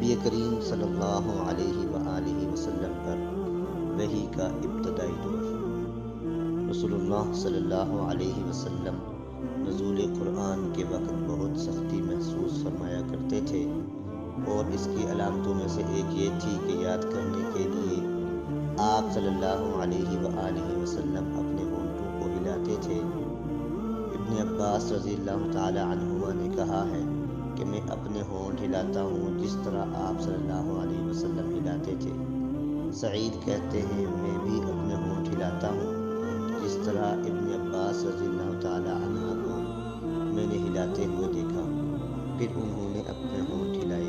نبی کریم صلی اللہ علیہ وآلہ وسلم پر وحی کا ابتدائی دور۔ رسول اللہ صلی اللہ علیہ وسلم نزول قرآن کے وقت بہت سختی محسوس فرمایا کرتے تھے، اور اس کی علامتوں میں سے ایک یہ تھی کہ یاد کرنے کے لیے آپ صلی اللہ علیہ وآلہ وسلم اپنے ہونٹوں کو ہلاتے تھے۔ ابن عباس رضی اللہ تعالی عنہما نے کہا ہے کہ میں اپنے ہونٹ ہلاتا ہوں جس طرح آپ صلی اللہ علیہ وسلم ہلاتے تھے۔ سعید کہتے ہیں میں بھی اپنے ہونٹ ہلاتا ہوں جس طرح ابن عباس رضی اللہ تعالی عنہ کو میں نے ہلاتے ہوئے دیکھا، پھر انہوں نے اپنے ہونٹ ہلائے۔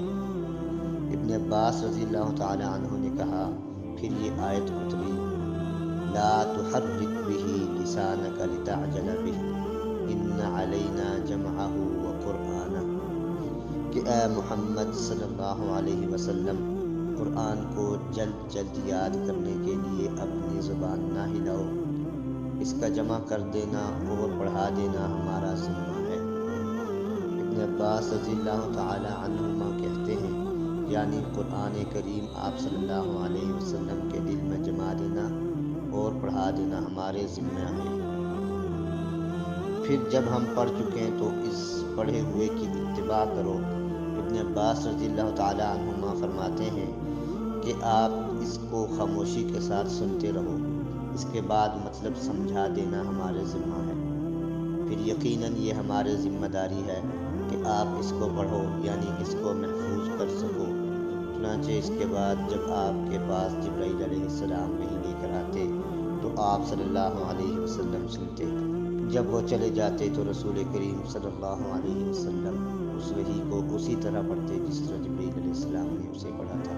ابن عباس رضی اللہ تعالی عنہ نے کہا پھر یہ آیت اتری، لا تحرک بہ لسانک لتعجل بہ ان علینا جمعہ وقرآنہ، کہ اے محمد صلی اللہ علیہ وسلم قرآن کو جلد جلد یاد کرنے کے لیے اپنی زبان نہ ہلاؤ، اس کا جمع کر دینا اور پڑھا دینا ہمارا ذمہ ہے۔ ابن عباس رضی اللہ تعالی عنہما کہتے ہیں یعنی قرآن کریم آپ صلی اللہ علیہ وسلم کے دل میں جما دینا اور پڑھا دینا ہمارے ذمہ ہے۔ پھر جب ہم پڑھ چکیں تو اس پڑھے ہوئے کی اتباع کرو۔ ابن عباس رضی اللہ تعالی عنہما فرماتے ہیں کہ آپ اس کو خاموشی کے ساتھ سنتے رہو، اس کے بعد مطلب سمجھا دینا ہمارے ذمہ ہے، پھر یقیناً یہ ہمارے ذمہ داری ہے کہ آپ اس کو پڑھو یعنی اس کو محفوظ کر سکو۔ چنانچہ اس کے بعد جب آپ کے پاس جبرائیل علیہ السلام وحی لے کر آتے تو آپ صلی اللہ علیہ وسلم سنتے، جب وہ چلے جاتے تو رسول کریم صلی اللہ علیہ وسلم اس وحی کو اسی طرح پڑھتے جس طرح جبرائیل علیہ السلام نے اسے پڑھا تھا۔